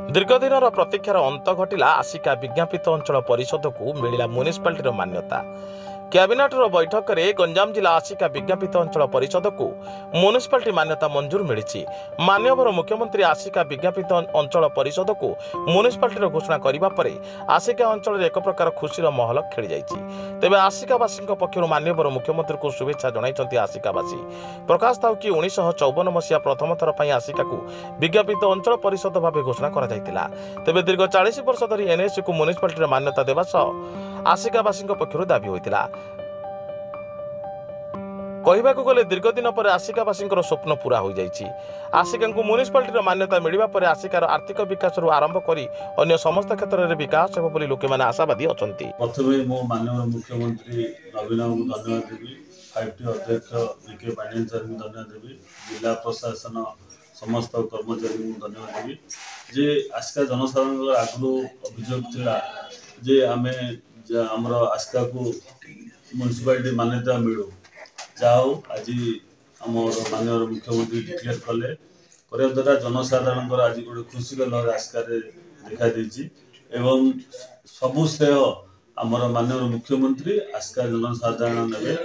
दीर्घदिन प्रतीक्षार अंत घटिला आसिका विज्ञापित अंचल परिषद को मिला म्युनिसिपालिटी मान्यता। कैबिनेटर बैठक में गंजाम जिला आसिका विज्ञापित अंचल परिषद को म्युनिसिपालिटी मान्यता मंजूर मिली। माननीय मुख्यमंत्री आसिका विज्ञापित अंचल परिषद को म्युनिसिपालिटी घोषणा करने पर आसिका अंचल एक प्रकार खुशीर महल खेली जाइछि। तेबे आसिकावासी पक्षर माननीय मुख्यमंत्री को शुभेच्छा जणाइछन्ति आसिकावासी। प्रकाश था कि 1954 मसीहा प्रथम थर पर आसिका को विज्ञापित अंचल परिषद भाव घोषणा करा जायतिला। तेबे दीर्घ 40 वर्ष धरी एनएससी को म्युनिसिपालिटी मान्यता देवा सह आसिकावासी पक्षर दाबी होइतिला। कहवाक गले दीर्घ दिन पर आसिकावासी स्वप्न पूरा हो जाइछि। आसिका को म्युनिसिपालिटी मान्यता मिलवा पर आसिकार आर्थिक विकास आरंभ करी अन्य समस्त क्षेत्र में विकास हेब बोली लोके माने आशावादी अछंती। प्रथमे मो माननीय मुख्यमंत्री नवीन को धन्यवाद देवी, 5T अध्यक्ष विके पांडेन सर को धन्यवाद देवी, जिला प्रशासन समस्त कर्मचारी को धन्यवाद देवी जे आसिका जनसाधारण आगु अभियोग थिला जे आमे हमर आसिका को म्युनिसिपालिटी मान्यता मिलू। जाओ आज आमर माननीय मुख्यमंत्री डिक्लेयर कले द्वारा जनसाधारण आज गोटे खुशी लहर आसिका देखा देछि एवं सबु श्रेय आमर माननीय मुख्यमंत्री आसिका जनसाधारण ने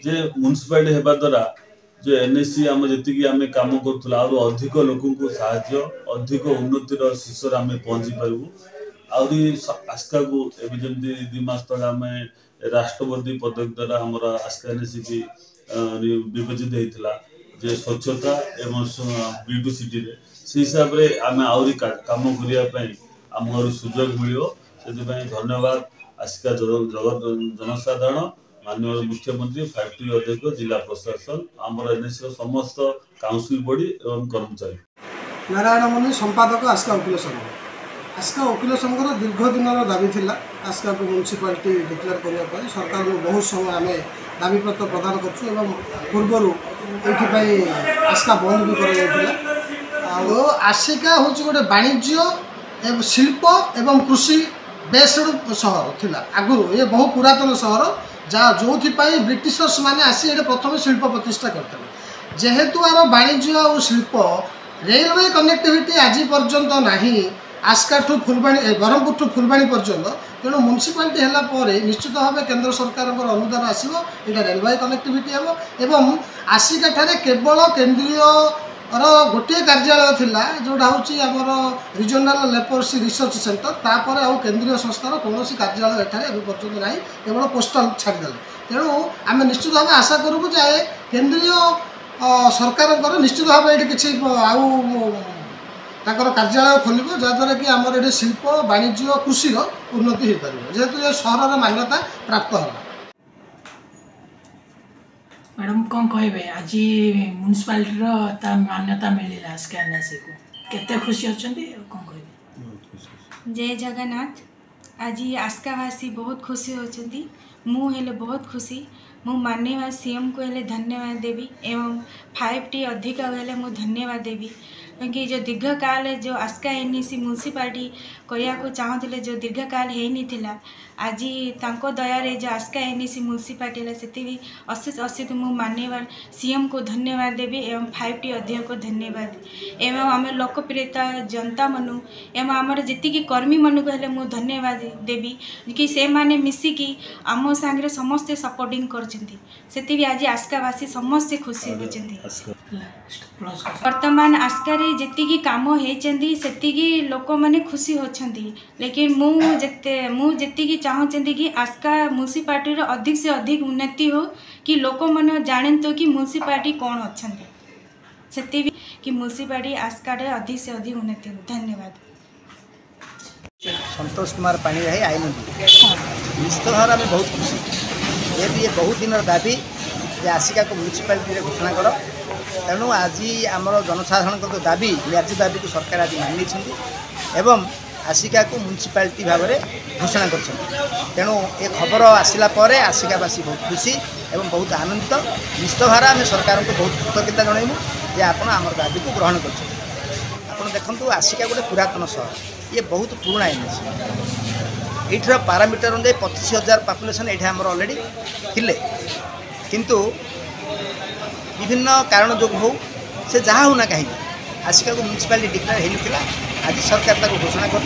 जे म्युनिसिपालिटी हेबा द्वारा जो एनएससी आम जी आम कम करूला अधिक लोक साहाय्य अधिक उन्नतिर शीर्ष आम पहुँची पारू। आहरी आसिका को एमती 2 मास तक आम राष्ट्रपति पदक द्वारा आम आसिका एनएससी की विभजित होता जे स्वच्छता एवं B2C से हिसाब से आम आहरी कम करने आम सुजोग मिल से धन्यवाद आसिका जनसाधारण माननीय मुख्यमंत्री 5T अध्यक्ष जिला प्रशासन आमर एनएससी समस्त काउंसिल बॉडी एवं कर्मचारी। नारायण मुनि संपादक आसिका वकिल संघ। आसिका वकिल संघर दीर्घ दिन दाबी थिला आसिका को म्युनिसिपालिटी डिक्लेयर करने सरकार को बहुत समय आम दाबीपत्र प्रदान कर पूर्वर ये आसिका बंद भी कर आसिका हूँ गोटे वाणिज्य एवं शिल्प एवं कृषि बेस्ड सहर थिला। आगु ये बहु पुरातन सहर जहाँ जो ब्रिटिशर्स माने आसी ये प्रथम शिल्प प्रतिष्ठा करते जेहेतु आर वाणिज्य और शिल्प रेलवे कनेक्टिविटी आज पर्यंत नहीं आसिका ठू फुलबाणी ब्रह्मपुर ठू फुलबाणी पर्यंत तेणु म्युनिसिपालिटी है निश्चित भाव केंद्र सरकार अनुदान आसो ये रेलवे कनेक्टिविटी हम एवं आसिका ठारे केवल केंद्रीय गोटे कार्यालय थिला जोटा हूँ आमर रिजनाल लेप्रोसी रिसर्च सेंटर तापर आउ केंद्रीय संस्थार कौन कार्यालय एठारे पर्यटन ना केवल पोस्टाल छाड़दे। तेणु आम निश्चित भाव आशा करूँ जे केंद्रीय सरकार निश्चित भाव ये किसी आउ कार्यालय खोल जहाद्वारा कि आमर ये शिल्प वाणिज्य कृषि उन्नति हो पार जेहेतु ये सहर मान्यता प्राप्त है। मैडम कौन कहे आज म्युनिसिपालिटी मान्यता मिलला आसिका एनएससी को केते खुशी अच्छी कौन कहे? जय जगन्नाथ। आज आसिकावासी बहुत खुशी होती मु हेले बहुत खुशी मु माननीय सीएम को हेले धन्यवाद देवी एवं 5T अधिक हेले मु धन्यवाद देवी क्योंकि जो दीर्घकाल जो आसिका एनएससी म्युनिसिपालिटी करिया को चाहूले जो दीर्घकाल हेनी थिला आज तांको दयारे जो आसिका एनएससी म्युनिसिपालिटी है से अशेष अशेष मु माननीय सीएम को धन्यवाद देवी एवं 5T अध्यक्ष को धन्यवाद एवं आम लोकप्रियता जनता मनु एवं आमर जी कर्मी मन को हेले मु धन्यवाद देवी कि से माने मिसिकी आम सांगे समस्ते सपोर्टिंग करछंती सेति आज आसिकावासी समस्ते खुशी होचंती। वर्तमान आसिका जी काम होती से लोक मैंने खुशी होती लेकिन मुझे चाहूँगी कि आसिका म्युनिसिपालिटी अधिक से अधिक उन्नति हो कि लोक मैंने जानतु कि म्युनिसिपालिटी कौन अच्छा से कि म्युनिसिपालिटी आसिका अधिक से अधिक उन्नति हो। धन्यवाद। संतोष कुमार पाणिग्राही आईन निश्चित भाव में बहुत खुशी ये बहुत दिन दाबी जे आसिका को म्युनिसिपालिटी घोषणा कर तेणु आज आमर जनसाधारण तो दाबी न्याय दाबी को सरकार आज मानि एवं आसिका को म्युनिसिपालिटी भाव में घोषणा कर तेणु ये खबर आसला आसिकावासी बहुत खुशी एवं बहुत आनंदित निश्चित भाव आम सरकार को बहुत कृतज्ञता जनइबू जे आपण आम दाबी को ग्रहण कर देखु आसिका गोटे पुरातन सहर ये बहुत पुराना एनएससी ये पारामीटर अनुसार 25,000 पॉपुलेशन ये ऑलरेडी थिले किंतु विभिन्न कारण जो हो से जहाँ होना कहीं आसिका को म्यूनिसिपालिटी डिक्लेयर होता आज सरकार घोषणा कर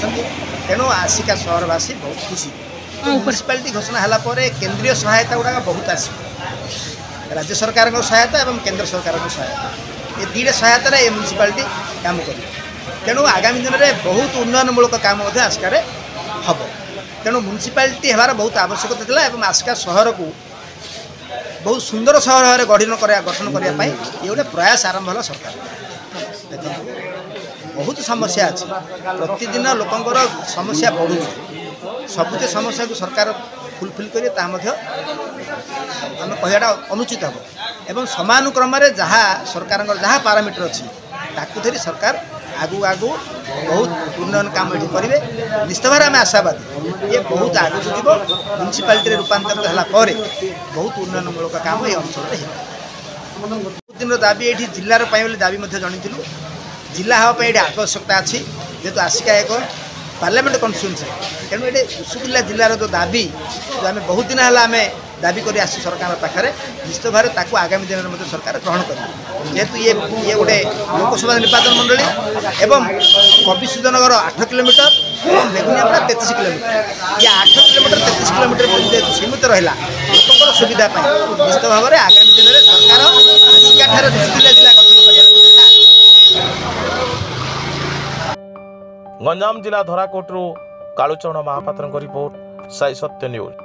तेणु आसिका सहरवासी बहुत खुशी म्यूनिसिपालिटी घोषणा है केंद्रीय सहायता गुड़ा बहुत आस राज्य सरकार सहायता और केंद्र सरकार सहायता ये दुईटा सहायतार ये म्यूनिसिपालिटी काम कर तेणु आगामी दिन में बहुत उन्नयनमूलक काम आसिकार हम तेणु म्यूनिसिपालिटी हमारा बहुत आवश्यकता था और आसिका सहर को बहुत सुंदर सहर गठन करने ये गोटे प्रयास आरंभ है सरकार बहुत समस्या अच्छी प्रतिदिन लोकंर समस्या बढ़ू सबुज समस्या को सरकार फुलफिल करें आम कहटा अनुचित हम एवं समानुक्रम जहाँ सरकार जहाँ पारामीटर अच्छी ताकू धरी सरकार आगू आगू बहुत उन्नयन काम ये करेंगे निश्चित भाव आम आशावादी ये बहुत आगू जीव म्यूनिसिपालिटी रूपांतरित होगापर बहुत उन्नयनमूलक काम ये अंचल बहुत दिन दाबी ये जिलार दाबी जन जिला हाँपी ये आवश्यकता अच्छी जेहेतु आसिका एक पार्लियामेंट कन्स्टिट्यूएंसी तेणु ये उषुपिल्ला जिलार जो दाबी जो आम बहुत दिन है आम दाबी कर सरकार पाखे निश्चित भाव ताकू आगामी दिन में सरकार ग्रहण कर जेहेतु ये गोटे लोकसभा निर्वाचन मंडली एवं कविसूर्यनगर 8 किलोमीटर और बेगुनियापड़ा 33 किलोमीटर ये 8 किलोमीटर 33 किलोमीटर जेहतु सीमित रहा लोक सुविधा निश्चित भाव में आगामी दिन में सरकार आसिका उषुपिल्ला जिला गठन कर गंजाम जिला धराकोटरू कालुचरण महापात्र रिपोर्ट साई सत्य न्यूज।